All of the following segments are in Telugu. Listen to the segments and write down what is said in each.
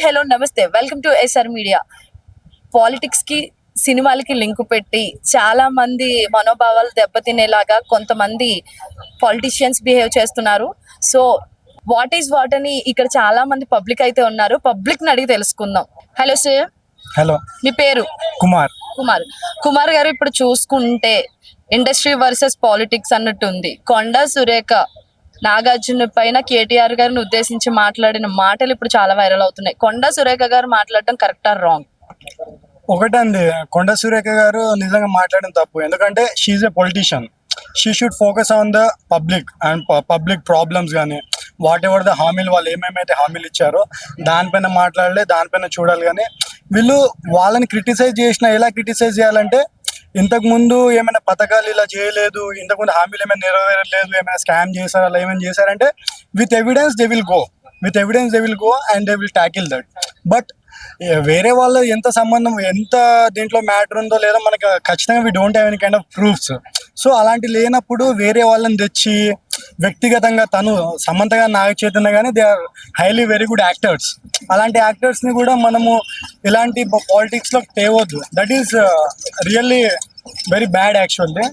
హలో నమస్తే, welcome to SR media. Politics కి సినిమాలకి లింక్ పెట్టి చాలా మంది మనోభావాలు దెబ్బతినేలాగా కొంతమంది పాలిటిషియన్స్ బిహేవ్ చేస్తున్నారు. సో వాట్ ఈస్ వాట్ అని ఇక్కడ చాలా మంది పబ్లిక్ అయితే ఉన్నారు. పబ్లిక్ ని అడిగి తెలుసుకుందాం. Hello sir. హలో, మీ పేరు? కుమార్. కుమార్ గారు, ఇప్పుడు చూసుకుంటే ఇండస్ట్రీ వర్సెస్ పాలిటిక్స్ అన్నట్టు ఉంది. కొండా సురేఖ నాగార్జున పైన కేటీఆర్ గారిని ఉద్దేశించి మాట్లాడిన మాటలు ఇప్పుడు చాలా వైరల్ అవుతున్నాయి. కొండా సురేఖ గారు మాట్లాడడం కరెక్ట్ ఆర్ రాంగ్? ఒకటండి, కొండ సురేఖ గారు నిజంగా మాట్లాడిన తప్పు. ఎందుకంటే she's a politician. She should focus on the public and public problems. కానీ వాట్ ఎవర్ ద హామీలు, వాళ్ళు ఏమేమైతే హామీలు ఇచ్చారో దానిపైన మాట్లాడలే, దానిపైన చూడాలి. కానీ వీళ్ళు వాళ్ళని క్రిటిసైజ్ చేసిన ఎలా క్రిటిసైజ్ చేయాలంటే, ఇంతకు ముందు ఏమైనా పథకాలు ఇలా చేయలేదు, ఇంతకుముందు హామీలు ఏమైనా నెరవేరలేదు, ఏమైనా స్కామ్ చేశారు, అలా ఏమైనా చేశారంటే with evidence they will go and they will tackle that. But వేరే వాళ్ళు ఎంత సంబంధం, ఎంత దీంట్లో మ్యాటర్ ఉందో లేదో మనకు ఖచ్చితంగా we don't have any kind of proofs. So అలాంటి లేనప్పుడు వేరే వాళ్ళని తెచ్చి వ్యక్తిగతంగా తను సమంత గారు, నాగ చైతన్య కానీ they are highly very good actors. అలాంటి యాక్టర్స్ని కూడా మనము ఇలాంటి పాలిటిక్స్లో తేవద్దు. That is really very bad actually.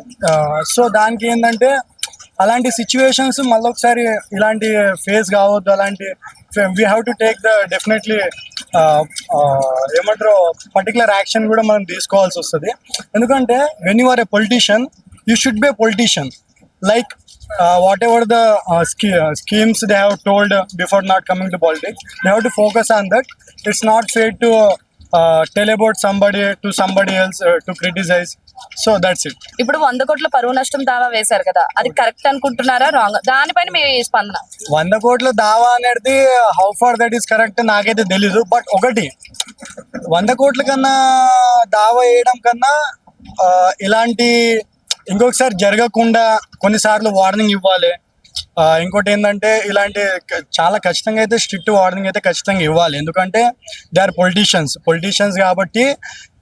So దానికి ఏంటంటే అలాంటి సిచ్యువేషన్స్ మళ్ళీ ఒకసారి ఇలాంటి ఫేస్ కావద్దు. అలాంటి we have to take the definitely ఏమంటారు పర్టికులర్ యాక్షన్ కూడా మనం తీసుకోవాల్సి వస్తుంది. ఎందుకంటే when you are a politician, you should be a politician. Like whatever the schemes they have told before not coming to politics, they have to focus on that. It's not fair to tell about somebody to somebody else to criticize. So that's it. ఇప్పుడు 100 కోట్ల పరువు నష్టం దావా వేశారు కదా, అది కరెక్ట్ అనుకుంటున్నారా రాంగ్? దానిపైన మీ స్పందన. 100 కోట్ల దావా అనేది how far that is correct నాకైతే తెలీదు. బట్ ఒకటి, 100 కోట్ల కన్నా దావా వేయడం కన్నా ఇలాంటి ఇంకొకసారి జరగకుండా కొన్నిసార్లు వార్నింగ్ ఇవ్వాలి. ఇంకోటి ఏంటంటే ఇలాంటి చాలా ఖచ్చితంగా అయితే స్ట్రిక్ట్ వార్నింగ్ అయితే ఖచ్చితంగా ఇవ్వాలి. ఎందుకంటే దే ఆర్ పొలిటీషియన్స్ కాబట్టి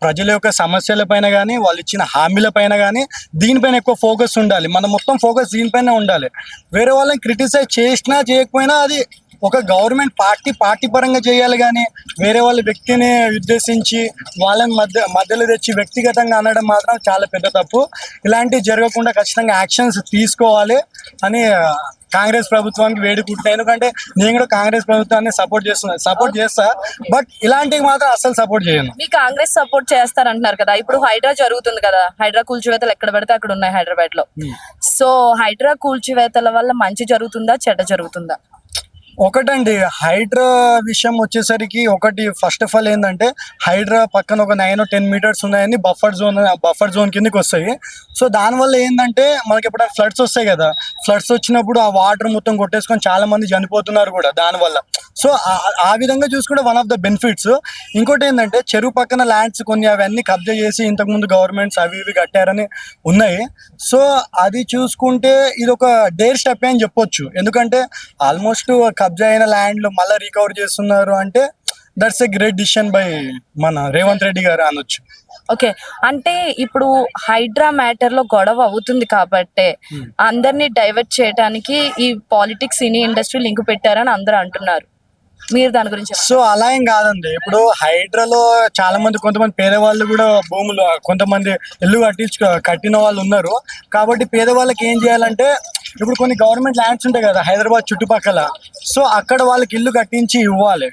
ప్రజల యొక్క సమస్యల పైన కానీ వాళ్ళు ఇచ్చిన హామీల పైన కానీ దీనిపైన ఎక్కువ ఫోకస్ ఉండాలి. మన మొత్తం ఫోకస్ దీనిపైన ఉండాలి. వేరే వాళ్ళని క్రిటిసైజ్ చేసినా చేయకపోయినా అది ఒక గవర్నమెంట్ పార్టీ పరంగా చేయాలి. కానీ వేరే వాళ్ళ వ్యక్తిని ఉద్దేశించి వాళ్ళని మధ్యలో తెచ్చి వ్యక్తిగతంగా అనడం మాత్రం చాలా పెద్ద తప్పు. ఇలాంటివి జరగకుండా ఖచ్చితంగా యాక్షన్స్ తీసుకోవాలి అని కాంగ్రెస్ ప్రభుత్వానికి వేడుకుంటున్నాయి. ఎందుకంటే నేను కూడా కాంగ్రెస్ ప్రభుత్వాన్ని సపోర్ట్ చేస్తా. బట్ ఇలాంటివి మాత్రం అస్సలు సపోర్ట్ చేయను. మీ కాంగ్రెస్ సపోర్ట్ చేస్తారంటున్నారు కదా, ఇప్పుడు హైడ్రా జరుగుతుంది కదా, హైడ్రా కూల్చివేతలు ఎక్కడ పడితే అక్కడ ఉన్నాయి హైదరాబాద్ లో. సో హైడ్రా కూల్చివేతల వల్ల మంచి జరుగుతుందా, చెడ్డ జరుగుతుందా? ఒకటండి, హైడ్రా విషయం వచ్చేసరికి ఒకటి ఫస్ట్ ఆఫ్ ఆల్ ఏంటంటే హైడ్రా పక్కన ఒక 9 or 10 meters ఉన్నాయని బఫర్ జోన్ కిందకి వస్తాయి. సో దానివల్ల ఏంటంటే మనకి ఎప్పుడైనా ఫ్లడ్స్ వస్తాయి కదా, ఫ్లడ్స్ వచ్చినప్పుడు ఆ వాటర్ మొత్తం కొట్టేసుకొని చాలా మంది చనిపోతున్నారు కూడా దానివల్ల. సో ఆ విధంగా చూసుకుంటే వన్ ఆఫ్ ద బెనిఫిట్స్. ఇంకోటి ఏంటంటే చెరువు పక్కన ల్యాండ్స్ కొన్ని అవన్నీ కబ్జా చేసి ఇంతకుముందు గవర్నమెంట్స్ అవి ఇవి కట్టారని ఉన్నాయి. సో అది చూసుకుంటే ఇది ఒక డేర్ స్టెప్ అని చెప్పొచ్చు. ఎందుకంటే ఆల్మోస్ట్ కబ్జా అయిన ల్యాండ్లు మళ్ళీ రికవర్ చేస్తున్నారు అంటే that's a great decision by మన రేవంత్ రెడ్డి గారు అనొచ్చు. ఓకే, అంటే ఇప్పుడు హైడ్రా మ్యాటర్ లో గొడవ అవుతుంది కాబట్టి అందరినీ డైవర్ట్ చేయడానికి ఈ పాలిటిక్స్ సినీ ఇండస్ట్రీ లింక్ పెట్టారని అందరూ అంటున్నారు. మీరు దాని గురించి? సో అలా ఏం కాదండి. ఇప్పుడు హైడ్రాలో చాలా మంది, కొంతమంది పేదవాళ్ళు కూడా భూములు, కొంతమంది ఇల్లు కట్టిన వాళ్ళు ఉన్నారు. కాబట్టి పేదవాళ్ళకి ఏం చేయాలంటే, ఇప్పుడు కొన్ని గవర్నమెంట్ ల్యాండ్స్ ఉంటాయి కదా హైదరాబాద్ చుట్టుపక్కల, సో అక్కడ వాళ్ళకి ఇల్లు కట్టించి ఇవ్వాలి.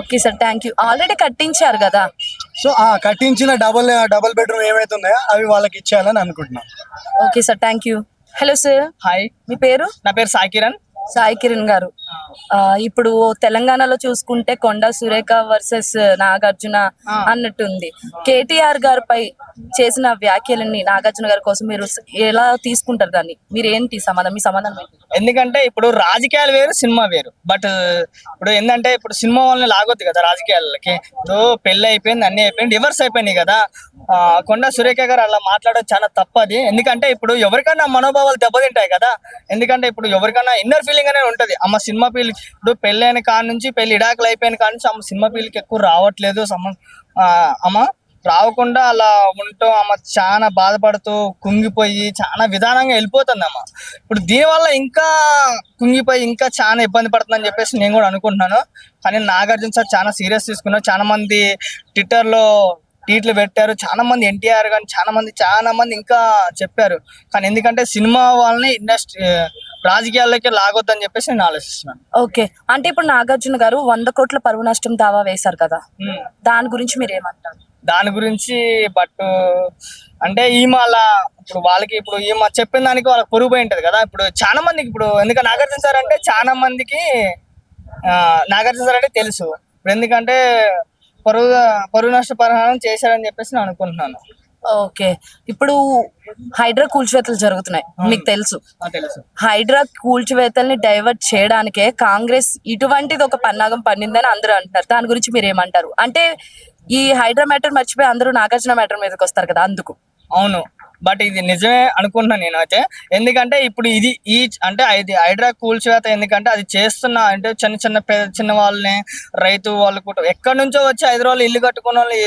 Okay sir, thank you. Already కట్టించారు కదా, సో ఆ కట్టించిన డబుల్ బెడ్రూమ్ ఏమైతే ఉన్నాయో అవి వాళ్ళకి ఇచ్చేయాలని అనుకుంటున్నాం. Okay sir, thank you. Hello sir. Hi, మీ పేరు? నా పేరు సాయి కిరణ్ గారు. ఇప్పుడు తెలంగాణలో చూసుకుంటే కొండా సురేఖ వర్సెస్ నాగార్జున అన్నట్టుంది. కేటీఆర్ గారిపై చేసిన వ్యాఖ్యలని నాగార్జున గారి కోసం మీరు ఎలా తీసుకుంటారు దాన్ని? మీరు ఏంటి సమాధానం, మీ సమాధానం? ఎందుకంటే ఇప్పుడు రాజకీయాలు వేరు, సినిమా వేరు. బట్ ఇప్పుడు ఏంటంటే ఇప్పుడు సినిమా వాళ్ళని లాగొద్దు కదా రాజకీయాలకి. ఇప్పుడు పెళ్లి అయిపోయింది, అన్ని అయిపోయింది, డివర్స్ అయిపోయినాయి కదా. కొండా సురేఖ గారు అలా మాట్లాడడం చాలా తప్పది. ఎందుకంటే ఇప్పుడు ఎవరికైనా మనోభావాలు దెబ్బతింటాయి కదా. ఎందుకంటే ఇప్పుడు ఎవరికైనా ఇన్నర్ ఫీలింగ్ అనేది ఉంటది. అమ్మ సినిమా ఫీల్, ఇప్పుడు పెళ్ళైన కాడ నుంచి, పెళ్లి ఇడాకులు అయిపోయిన కాడ నుంచి అమ్మ సినిమా ఫీల్కి ఎక్కువ రావట్లేదు. అమ్మ రావకుండా అలా ఉండటం ఆమె చాలా బాధపడుతూ కుంగిపోయి చాలా విధానంగా వెళ్ళిపోతుంది అమ్మ. ఇప్పుడు దీనివల్ల ఇంకా కుంగిపోయి ఇంకా చాలా ఇబ్బంది పడుతుందని చెప్పేసి నేను కూడా అనుకుంటున్నాను. కానీ నాగార్జున సార్ చాలా సీరియస్ తీసుకున్నారు. చాలా మంది ట్విట్టర్లో ట్వీట్లు పెట్టారు, చాలా మంది ఎన్టీఆర్ కానీ చాలా మంది ఇంకా చెప్పారు. కానీ ఎందుకంటే సినిమా వాళ్ళని ఇండస్ట్రీ రాజకీయాల్లోకి లాగొద్దని చెప్పేసి నేను ఆలోచిస్తున్నాను. ఓకే, అంటే ఇప్పుడు నాగార్జున గారు 100 కోట్ల పరువు నష్టం దావా వేశారు కదా, దాని గురించి మీరు ఏమంటారు? దాని గురించి బట్ అంటే ఈమె అలా ఇప్పుడు వాళ్ళకి ఇప్పుడు ఈమె చెప్పిన దానికి వాళ్ళకి పొరుగు పోయి ఉంటది కదా. ఇప్పుడు చాలా మందికి ఇప్పుడు ఎందుకంటే నాగార్జున సార్ అంటే చాలా మందికి నాగార్జున సార్ అంటే తెలుసు. ఇప్పుడు ఎందుకంటే పరువు నష్ట పరిహారం చేశారని చెప్పేసి నేను అనుకుంటున్నాను. ఓకే, ఇప్పుడు హైడ్రా కూల్చివేతలు జరుగుతున్నాయి, మీకు తెలుసు. తెలుసు. హైడ్రా కూల్చివేతల్ని డైవర్ట్ చేయడానికే కాంగ్రెస్ ఇటువంటిది ఒక పన్నాగం పన్నిందని అందరూ అంటున్నారు. దాని గురించి మీరు ఏమంటారు? అంటే ఈ హైడ్రా మ్యాటర్ మర్చిపోయి అందరూ నాగార్జున మ్యాటర్ మీదకి వస్తారు కదా, అందుకు. అవును, బట్ ఇది నిజమే అనుకుంటున్నాను నేను అయితే. ఎందుకంటే ఇప్పుడు ఇది అంటే ఇది హైడ్రా కూల్చివేత ఎందుకంటే అది చేస్తున్న అంటే చిన్న వాళ్ళని రైతు వాళ్ళు కూడా ఎక్కడి నుంచో వచ్చి హైదరాబాద్ ఇల్లు కట్టుకున్న వాళ్ళు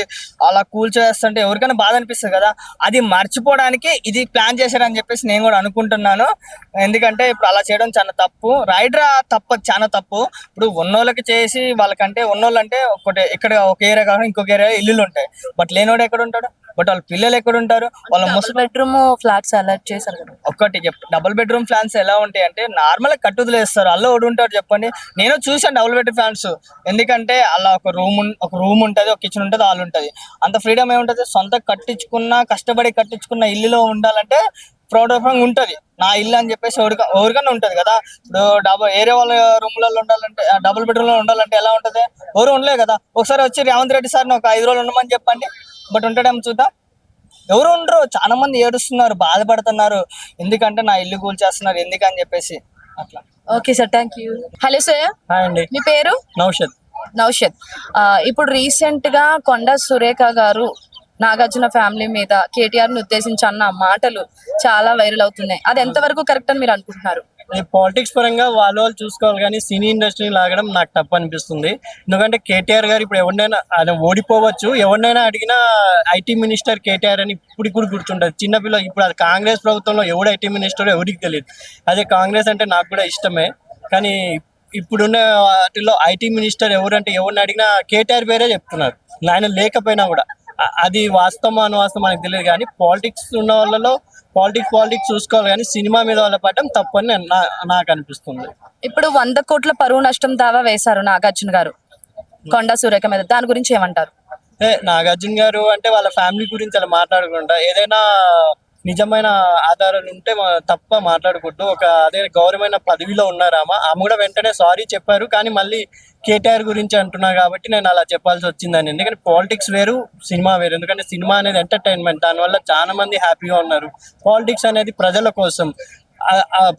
అలా కూల్చివేస్తుంటే ఎవరికైనా బాధ అనిపిస్తుంది కదా. అది మర్చిపోవడానికి ఇది ప్లాన్ చేశారని చెప్పేసి నేను కూడా అనుకుంటున్నాను. ఎందుకంటే ఇప్పుడు అలా చేయడం చాలా తప్పు. హైడ్రా చాలా తప్పు. ఇప్పుడు ఉన్నోళ్ళకి చేసి వాళ్ళకంటే ఉన్నోళ్ళు అంటే ఇక్కడ ఒక ఏరియా కాకుండా ఇంకొక ఏరియా ఇల్లులు ఉంటాయి. బట్ లేనోడు ఎక్కడ ఉంటాడు? బట్ వాళ్ళ పిల్లలు ఎక్కడ ఉంటారు? వాళ్ళ డబుల్ బెడ్రూమ్ ఫ్లాట్స్ అలాట్ చేశారు కదా. ఒక్కటి డబుల్ బెడ్రూమ్ ఫ్లాట్స్ ఎలా ఉంటాయి అంటే నార్మల్ కట్టుదలేస్తారు. అల్ల ఒకటి ఉంటాడు చెప్పండి. నేను చూసాను డబుల్ బెడ్రూమ్ ఫ్లాట్స్. ఎందుకంటే అలా ఒక రూమ్ ఉంటుంది, ఒక కిచెన్ ఉంటుంది, హాల్ ఉంటుంది. అంత ఫ్రీడమ్ ఏముంటుంది? సొంత కష్టపడి కట్టించుకున్న ఇల్లులో ఉండాలంటే ప్రౌఢంగా ఉంటుంది. నా ఇల్లు అని చెప్పేసి ఎవరికన్నా ఉంటుంది కదా. ఇప్పుడు ఏరే వాళ్ళ రూమ్లలో ఉండాలంటే డబుల్ బెడ్రూమ్ లో ఉండాలంటే ఎలా ఉంటుంది? ఎవరు ఉండలే కదా. ఒకసారి వచ్చి రేవంత్ రెడ్డి సార్ని ఒక 5 రోజులు ఉండమని చెప్పండి, బట్ ఉంటాడేమో చూద్దాం. ఎవరు ఉండరు. చాలా మంది ఏడుస్తున్నారు, బాధపడుతున్నారు. ఎందుకంటే నా ఇల్లు కూల్చేస్తున్నారు ఎందుకని చెప్పేసి అట్లా. Okay sir, thank you. Hello sir, hi అండి. మీ పేరు? నౌషద్. ఇప్పుడు రీసెంట్ గా కొండా సురేఖ గారు నాగార్జున ఫ్యామిలీ మీద కేటీఆర్ ని ఉద్దేశించి అన్న మాటలు చాలా వైరల్ అవుతున్నాయి. అది ఎంతవరకు కరెక్ట్ అని మీరు అనుకుంటున్నారు? పాలిటిక్స్ పరంగా వాళ్ళు చూసుకోవాలి, కానీ సినీ ఇండస్ట్రీని లాగడం నాకు తప్పు అనిపిస్తుంది. ఎందుకంటే కేటీఆర్ గారు ఇప్పుడు ఎవరినైనా ఆయన ఓడిపోవచ్చు, ఎవరినైనా అడిగినా ఐటీ మినిస్టర్ కేటీఆర్ అని ఇప్పుడు గుర్తుంటుంది. చిన్నపిల్ల ఇప్పుడు అది కాంగ్రెస్ ప్రభుత్వంలో ఎవడు ఐటీ మినిస్టర్ ఎవరికి తెలియదు. అదే కాంగ్రెస్ అంటే నాకు కూడా ఇష్టమే, కానీ ఇప్పుడున్న వాటిలో ఐటీ మినిస్టర్ ఎవరంటే ఎవరిని అడిగినా కేటీఆర్ పేరే చెప్తున్నారు, ఆయన లేకపోయినా కూడా. అది వాస్తవం అనవాస్తవం మనకు తెలియదు, కానీ పాలిటిక్స్ ఉన్న వాళ్ళలో పాలిటిక్స్ చూసుకోవాలి, కానీ సినిమా మీద వాళ్ళ పడడం తప్పని నాకు అనిపిస్తుంది. ఇప్పుడు 100 కోట్ల పరువు నష్టం దావా వేశారు నాగార్జున గారు కొండా సురేఖ మీద, దాని గురించి ఏమంటారు? నాగార్జున గారు అంటే వాళ్ళ ఫ్యామిలీ గురించి అలా మాట్లాడకుండా ఏదైనా నిజమైన ఆధారాలు ఉంటే తప్ప మాట్లాడకూడదు. అదే గౌరవమైన పదవిలో ఉన్నారు ఆమె కూడా వెంటనే సారీ చెప్పారు, కానీ మళ్ళీ కేటీఆర్ గురించి అంటున్నారు కాబట్టి నేను అలా చెప్పాల్సి వచ్చిందని. ఎందుకంటే పాలిటిక్స్ వేరు, సినిమా వేరు. ఎందుకంటే సినిమా అనేది ఎంటర్టైన్మెంట్, దానివల్ల చాలా మంది హ్యాపీగా ఉన్నారు. పాలిటిక్స్ అనేది ప్రజల కోసం,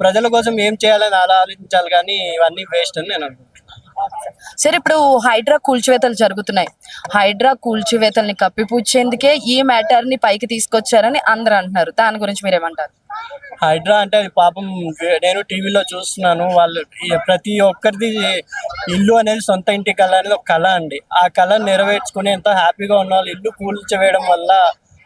ప్రజల కోసం ఏం చేయాలని ఆలోచించాలి, కానీ ఇవన్నీ వేస్ట్ అని నేను అనుకుంటున్నాను. సరే, ఇప్పుడు హైడ్రా కూల్చివేతలు జరుగుతున్నాయి. హైడ్రా కూల్చివేతల్ని కప్పిపుచ్చేందుకే ఈ మ్యాటర్ ని పైకి తీసుకొచ్చారని అందరూ అంటున్నారు. దాని గురించి మీరేమంటారు? హైడ్రా అంటే అది పాపం, నేను టీవీలో చూస్తున్నాను, వాళ్ళు ప్రతి ఒక్కరిది ఇల్లు అనేది సొంత ఇంటి కళ అనేది ఒక కళ అండి. ఆ కళను నెరవేర్చుకుని ఎంతో హ్యాపీగా ఉన్న వాళ్ళు ఇల్లు కూల్చివేయడం వల్ల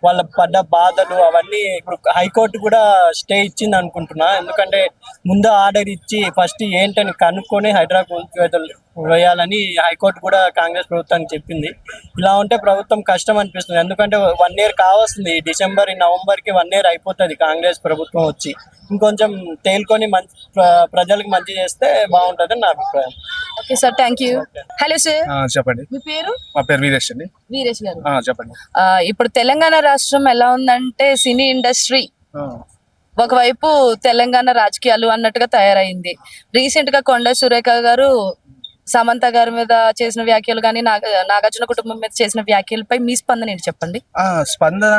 వాళ్ళ పడ్డ బాధలు అవన్నీ ఇప్పుడు హైకోర్టు కూడా స్టే ఇచ్చింది అనుకుంటున్నా. ఎందుకంటే ముందు ఆర్డర్ ఇచ్చి ఫస్ట్ ఏంటని కనుక్కొని హైడ్రా కూల్చివేతలు వేయాలని హైకోర్టు కూడా కాంగ్రెస్ ప్రభుత్వానికి చెప్పింది. ఇలా ఉంటే ప్రభుత్వం కష్టం అనిపిస్తుంది. ఎందుకంటే 1 year కావాల్సింది, నవంబర్కి 1 year అయిపోతుంది కాంగ్రెస్ ప్రభుత్వం వచ్చి. ఇంకొంచెం తేలుకొని ప్రజలకు మంచి చేస్తే బాగుంటుందని నా అభిప్రాయం. Okay sir, thank you. Hello sir, చెప్పండి. మీ పేరు? మా పేరు వీరేష్ అండి. వీరేష్ గారు, చెప్పండి. ఇప్పుడు తెలంగాణ రాష్ట్రం ఎలా ఉందంటే సినీ ఇండస్ట్రీ ఒకవైపు తెలంగాణ రాజకీయాలు అన్నట్టుగా తయారైంది. రీసెంట్ గా కొండా సురేఖ గారు సమంత గారి మీద చేసిన వ్యాఖ్యలు కానీ నాగార్జున కుటుంబం మీద చేసిన వ్యాఖ్యలపై మీ స్పందన ఏంటి చెప్పండి? స్పందన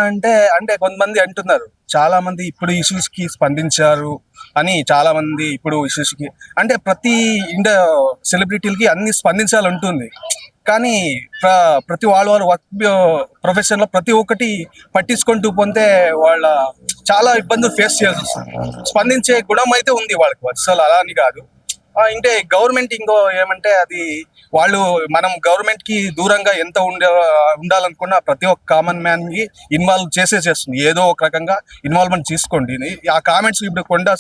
అంటే కొంతమంది అంటున్నారు, చాలా మంది ఇప్పుడు ఇష్యూస్ కి స్పందించారు అని. చాలా మంది ఇప్పుడు ఇష్యూస్ కి అంటే ప్రతి సెలబ్రిటీలకి అన్ని స్పందించాలంటుంది, కానీ ప్రతి వాళ్ళ వర్క్ ప్రొఫెషన్ లో ప్రతి ఒక్కటి పట్టించుకుంటూ పోతే వాళ్ళ చాలా ఇబ్బందులు ఫేస్ చేయాల్సి వస్తుంది. స్పందించే గుణం అయితే ఉంది వాళ్ళకి, అసలు అలా అని కాదు. అంటే గవర్నమెంట్ ఇంకో ఏమంటే అది వాళ్ళు మనం గవర్నమెంట్ కి దూరంగా ఎంత ఉండాలనుకున్నా ప్రతి ఒక్క కామన్ మ్యాన్ కి ఇన్వాల్వ్ చేస్తుంది. ఏదో ఒక రకంగా ఇన్వాల్వ్మెంట్ తీసుకోండి. ఆ కామెంట్స్ ఇప్పుడు కొండా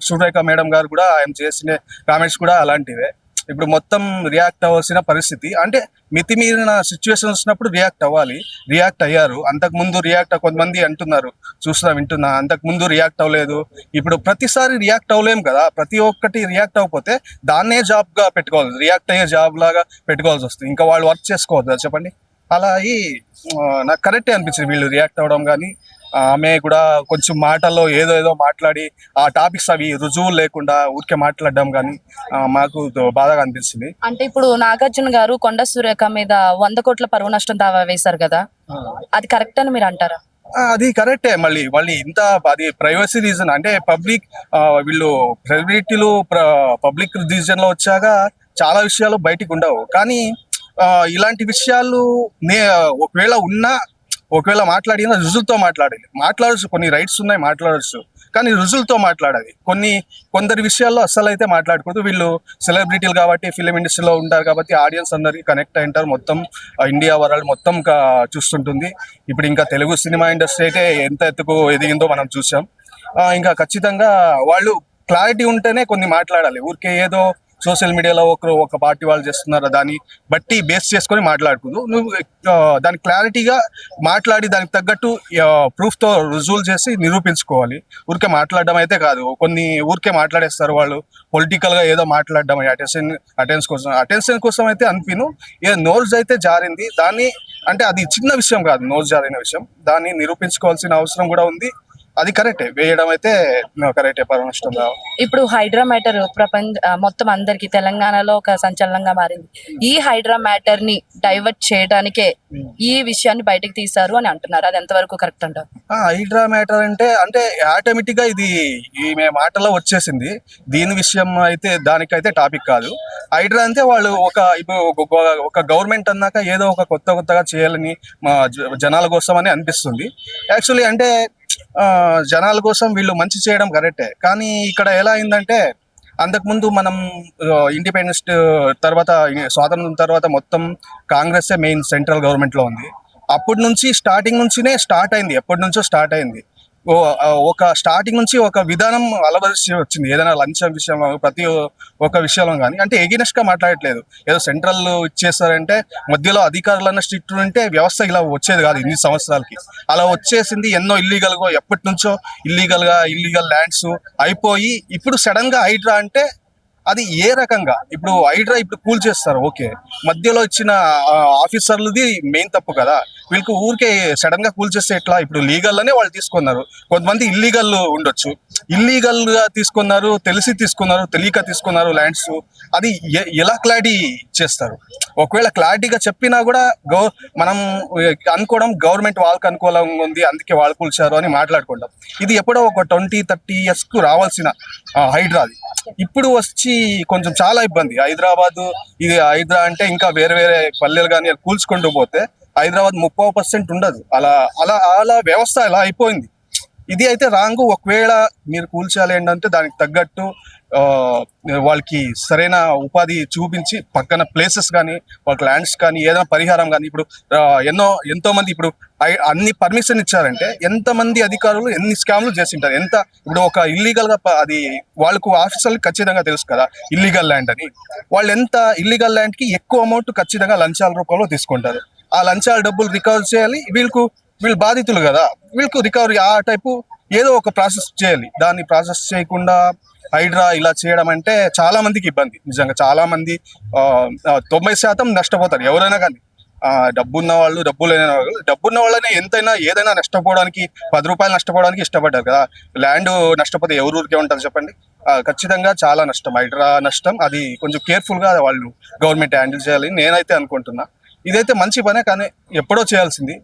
సురేఖ మేడం గారు కూడా ఆయన చేసిన కామెంట్స్ కూడా అలాంటివే. ఇప్పుడు మొత్తం రియాక్ట్ అవ్వాల్సిన పరిస్థితి, అంటే మితిమీరిన సిచ్యువేషన్ వచ్చినప్పుడు రియాక్ట్ అవ్వాలి. రియాక్ట్ అయ్యారు. అంతకు ముందు కొంతమంది అంటున్నారు, వింటున్నా, అంతకు ముందు రియాక్ట్ అవ్వలేదు. ఇప్పుడు ప్రతిసారి రియాక్ట్ అవ్వలేము కదా. ప్రతి ఒక్కటి రియాక్ట్ అవ్వకపోతే దాన్నే జాబ్ గా పెట్టుకోవాలి, రియాక్ట్ అయ్యే జాబ్ లాగా పెట్టుకోవాల్సి వస్తుంది. ఇంకా వాళ్ళు వర్క్ చేసుకోవద్దు చెప్పండి. అలా అయ్యి నాకు కరెక్టే అనిపించింది వీళ్ళు రియాక్ట్ అవ్వడం. కానీ ఆమె కూడా కొంచెం మాటల్లో ఏదో మాట్లాడి ఆ టాపిక్స్ అవి రుజువులు లేకుండా ఊరికే మాట్లాడడం కానీ మాకు బాధగా అనిపించింది. అంటే ఇప్పుడు నాగార్జున గారు కొండా సురేఖ మీద 100 కోట్ల పరువు నష్టం దావా వేశారు కదా, అది కరెక్ట్ అని మీరు అంటారా? అది కరెక్టే. మళ్ళీ ఇంత అది ప్రైవసీ రీజన్, అంటే పబ్లిక్ వీళ్ళు సెలబ్రిటీలు పబ్లిక్ రీజన్ లో వచ్చాక చాలా విషయాలు బయటికి ఉండవు. కానీ ఇలాంటి విషయాలు ఒకవేళ మాట్లాడినా రుజువులతో మాట్లాడచ్చు. కొన్ని రైట్స్ ఉన్నాయి, మాట్లాడచ్చు. కానీ రుజువులతో మాట్లాడాలి. కొందరి విషయాల్లో అస్సలు అయితే మాట్లాడకూడదు. వీళ్ళు సెలబ్రిటీలు కాబట్టి ఫిలిం ఇండస్ట్రీలో ఉంటారు కాబట్టి ఆడియన్స్ అందరికి కనెక్ట్ అయి ఉంటారు. మొత్తం ఇండియా వరల్డ్ మొత్తం చూస్తుంటుంది. ఇప్పుడు ఇంకా తెలుగు సినిమా ఇండస్ట్రీ అయితే ఎంత ఎత్తుకు ఎదిగిందో మనం చూసాం. ఇంకా ఖచ్చితంగా వాళ్ళు క్లారిటీ ఉంటేనే కొన్ని మాట్లాడాలి. ఊరికే ఏదో సోషల్ మీడియాలో ఒక పార్టీ వాళ్ళు చేస్తున్నారు దాన్ని బట్టి బేస్ చేసుకొని మాట్లాడకూడదు. నువ్వు దాని క్లారిటీగా మాట్లాడి దానికి తగ్గట్టు ప్రూఫ్తో రుజువులు చేసి నిరూపించుకోవాలి. ఊరికే మాట్లాడడం అయితే కాదు. ఊరికే మాట్లాడేస్తారు వాళ్ళు, పొలిటికల్గా ఏదో మాట్లాడడం అటెన్షన్ కోసం అయితే అనిపిను. నోట్స్ అయితే జారింది, దాన్ని అంటే అది చిన్న విషయం కాదు, నోట్స్ జారిన విషయం. దాన్ని నిరూపించుకోవాల్సిన అవసరం కూడా ఉంది. అది కరెక్టే, వేయడం అయితే కరెక్టే, పరువు నష్టం కావాలి. ఇప్పుడు హైడ్రా మ్యాటర్ మొత్తం అందరికి తెలంగాణలో ఒక సంచలనంగా మారింది. ఈ హైడ్రా మ్యాటర్ ని డైవర్ట్ చేయడానికే ఈ విషయాన్ని బయటకు తీశారు అని అంటున్నారు. అది ఎంతవరకు కరెక్ట్ అంటారు? హైడ్రా మ్యాటర్ అంటే ఆటోమేటిక్ గా ఇది ఈమె మాటలో వచ్చేసింది. దీని విషయం అయితే దానికైతే టాపిక్ కాదు. హైడ్రా అంటే వాళ్ళు ఒక గవర్నమెంట్ అన్నాక ఏదో ఒక కొత్తగా చేయాలని జనాల కోసం అని అనిపిస్తుంది. యాక్చువల్లీ అంటే జనాల కోసం వీళ్ళు మంచి చేయడం కరెక్టే. కానీ ఇక్కడ ఎలా అయిందంటే అంతకుముందు మనం ఇండిపెండెన్స్ తర్వాత స్వాతంత్రం తర్వాత మొత్తం కాంగ్రెస్ మెయిన్ సెంట్రల్ గవర్నమెంట్ లో ఉంది. అప్పటి నుంచి స్టార్ట్ అయింది, ఎప్పటి నుంచో స్టార్ట్ అయింది. ఒక స్టార్టింగ్ నుంచి ఒక విధానం అలవరిచి వచ్చింది. ఏదైనా లంచం విషయంలో ప్రతి ఒక్క విషయంలో కానీ అంటే ఎగెనెస్ట్ గా మాట్లాడట్లేదు. ఏదో సెంట్రల్ ఇచ్చేస్తారంటే మధ్యలో అధికారులన్న స్ట్రిక్ట్ ఉంటే వ్యవస్థ ఇలా వచ్చేది కాదు. ఇన్ని సంవత్సరాలకి అలా వచ్చేసింది. ఎన్నో ఎప్పటి నుంచో ఇల్లీగల్ ల్యాండ్స్ అయిపోయి ఇప్పుడు సడన్ గా హైడ్రా అంటే అది ఏ రకంగా ఇప్పుడు హైడ్రా కూల్ చేస్తారు. ఓకే, మధ్యలో ఇచ్చిన ఆఫీసర్లది మెయిన్ తప్పు కదా. వీళ్ళకి ఊరికే సడన్ గా కూల్ చేస్తే ఎట్లా? ఇప్పుడు లీగల్ అనే వాళ్ళు తీసుకున్నారు, కొంతమంది ఇల్లీగల్ ఉండొచ్చు. ఇల్లీగల్ గా తీసుకున్నారు, తెలియక తీసుకున్నారు ల్యాండ్స్. అది ఎలా క్లారిటీ చేస్తారు? ఒకవేళ క్లారిటీగా చెప్పినా కూడా మనం అనుకోవడం గవర్నమెంట్ వాళ్ళకి అనుకూలంగా ఉంది, అందుకే వాళ్ళు కూల్చారు అని మాట్లాడుకుంటాం. ఇది ఎప్పుడో ఒక 20-30 years కు రావాల్సిన హైడ్రాది ఇప్పుడు వచ్చి కొంచెం చాలా ఇబ్బంది. ఇది హైదరాబాద్ అంటే ఇంకా వేరే పల్లెలు కానీ కూల్చుకుంటూ పోతే హైదరాబాద్ 30% ఉండదు. అలా వ్యవస్థ ఎలా అయిపోయింది. ఇది అయితే రాంగ్. ఒకవేళ మీరు కూల్చాలి ఏంటంటే దానికి తగ్గట్టు వాళ్ళకి సరైన ఉపాధి చూపించి పక్కన ప్లేసెస్ కానీ వాళ్ళకి ల్యాండ్స్ కానీ ఏదైనా పరిహారం కానీ. ఇప్పుడు ఎంతో మంది ఇప్పుడు అన్ని పర్మిషన్ ఇచ్చారంటే ఎంతమంది అధికారులు ఎన్ని స్కామ్లు చేసింటారు. ఇప్పుడు ఒక ఇల్లీగల్ గా అది వాళ్ళకు ఆఫీసర్లకు ఖచ్చితంగా తెలుసు కదా ఇల్లీగల్ ల్యాండ్ అని. వాళ్ళు ఎంత ఇల్లీగల్ ల్యాండ్ కి ఎక్కువ అమౌంట్ ఖచ్చితంగా లంచాల రూపంలో తీసుకుంటారు. ఆ లంచాల డబ్బులు రికవర్ చేయాలి. వీళ్ళు బాధితులు కదా, వీళ్ళకు రికవరీ ఆ టైపు ఏదో ఒక ప్రాసెస్ చేయాలి. దాన్ని ప్రాసెస్ చేయకుండా హైడ్రా ఇలా చేయడం అంటే చాలా మందికి ఇబ్బంది. నిజంగా చాలా మంది 90% నష్టపోతారు ఎవరైనా కానీ. డబ్బున్న వాళ్ళు, డబ్బున్న వాళ్ళనే ఏదైనా నష్టపోవడానికి 10 రూపాయలు నష్టపోవడానికి ఇష్టపడ్డారు కదా. ల్యాండ్ నష్టపోతే ఎవరూరికే ఉంటుంది చెప్పండి. ఖచ్చితంగా చాలా నష్టం, హైడ్రా నష్టం. అది కొంచెం కేర్ఫుల్ గా వాళ్ళు గవర్నమెంట్ హ్యాండిల్ చేయాలి నేనైతే అనుకుంటున్నా. ఇదైతే మంచి పనే, కానీ ఎప్పుడో చేయాల్సింది.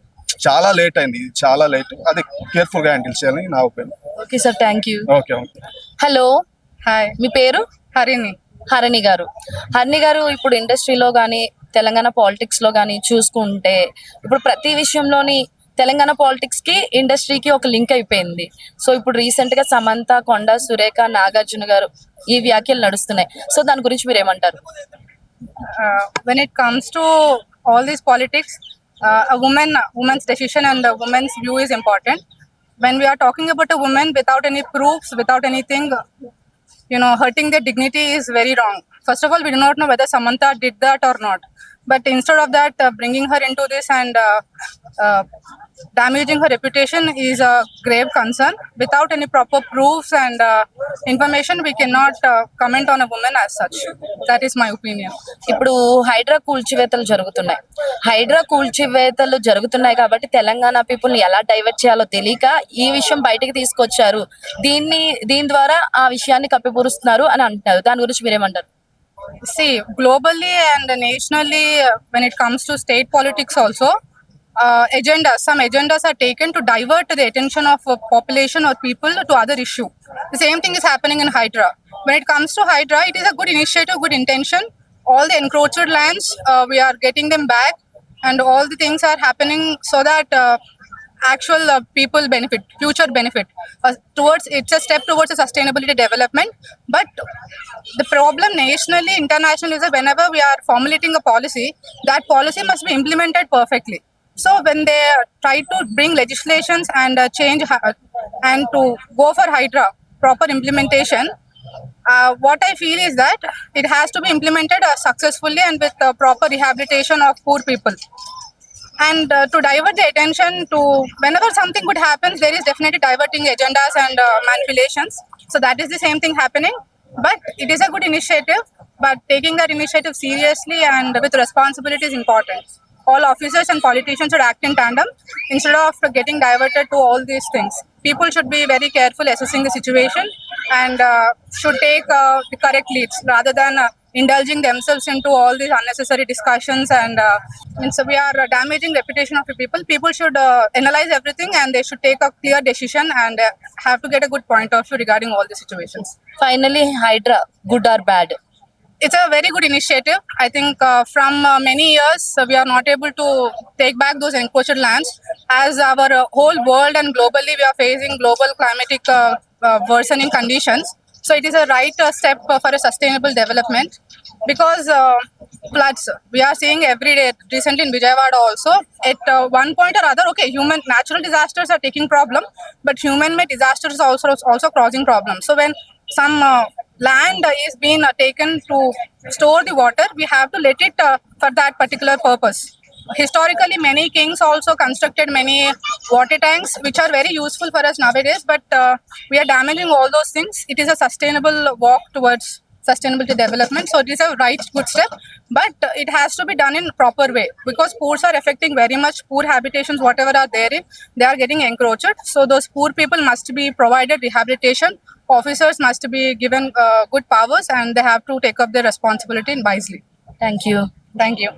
చాలా లేట్ అయింది, చాలా లేట్. అది కేర్ఫుల్ గా హ్యాండిల్ చేయాలని నా opinion. Okay sir, thank you. Okay. Hello, hi, మీ పేరు? హరిణి గారు ఇప్పుడు ఇండస్ట్రీలో కానీ తెలంగాణ పాలిటిక్స్ లో కానీ చూసుకుంటే ఇప్పుడు ప్రతి విషయంలోని తెలంగాణ పాలిటిక్స్ కి ఇండస్ట్రీకి ఒక లింక్ అయిపోయింది. సో ఇప్పుడు రీసెంట్ గా సమంత, కొండ సురేఖ, నాగార్జున గారు ఈ వ్యాఖ్యలు నడుస్తున్నాయి. సో దాని గురించి మీరు ఏమంటారు? When it comes to all these politics, woman's decision and a woman's view is important. When we are talking about a woman without any proofs, without anything, hurting their dignity is very wrong. First of all, we do not know whether Samantha did that or not. But instead of that, bringing her into this and damaging her reputation is a grave concern. Without any proper proofs and information, we cannot comment on a woman as such. That is my opinion. ఇప్పుడు హైడ్రా కూల్చివేతలు జరుగుతున్నాయి కాబట్టి తెలంగాణ పీపుల్ ని ఎలా డైవర్ట్ చేయాలో తెలియక ఈ విషయం బయటికి తీసుకొచ్చారు. దీని ద్వారా ఆ విషయాన్ని కప్పిపురుస్తున్నారు అని అంటున్నారు. దాని గురించి మీరేమంటారు? See, globally and nationally, when it comes to state politics also, some agendas are taken to divert the attention of a population or people to other issue. The same thing is happening in Hydra. When it comes to Hydra, it is a good initiative, good intention. All the encroached lands, we are getting them back, and all the things are happening so that actual people benefit, future benefit. It's a step towards a sustainability development. But the problem nationally, internationally is that whenever we are formulating a policy, that policy must be implemented perfectly. So when they try to bring legislations and change and to go for Hydra proper implementation, what I feel is that it has to be implemented successfully and with proper rehabilitation of poor people. And to divert the attention to whenever something good happens, there is definitely diverting agendas and manipulations. So that is the same thing happening. But it is a good initiative. But taking that initiative seriously and with responsibility is important. All officers and politicians should act in tandem instead of getting diverted to all these things. People should be very careful assessing the situation and should take the correct leads rather than indulging themselves into all these unnecessary discussions and so we are damaging reputation of the people. People should analyze everything and they should take a clear decision and have to get a good point of view regarding all the situations. Finally Hydraa good or bad? It's a very good initiative. I think from many years we are not able to take back those encroached lands as our whole world and globally we are facing global climatic worsening conditions. So it is a right step for a sustainable development because floods we are seeing every day. Recently in Vijayawada also, at one point or other, okay, natural disasters are taking problem, but human-made disasters also causing problems. So when some land is being taken to store the water, we have to let it for that particular purpose. Historically, many kings also constructed many water tanks, which are very useful for us nowadays, but we are damaging all those things. It is a sustainable walk towards sustainability development. So it is a right good step, but it has to be done in proper way because pools are affecting very much. Poor habitations, whatever are there, they are getting encroached. So those poor people must be provided rehabilitation. Officers must be given good powers and they have to take up their responsibility wisely. Thank you. Thank you.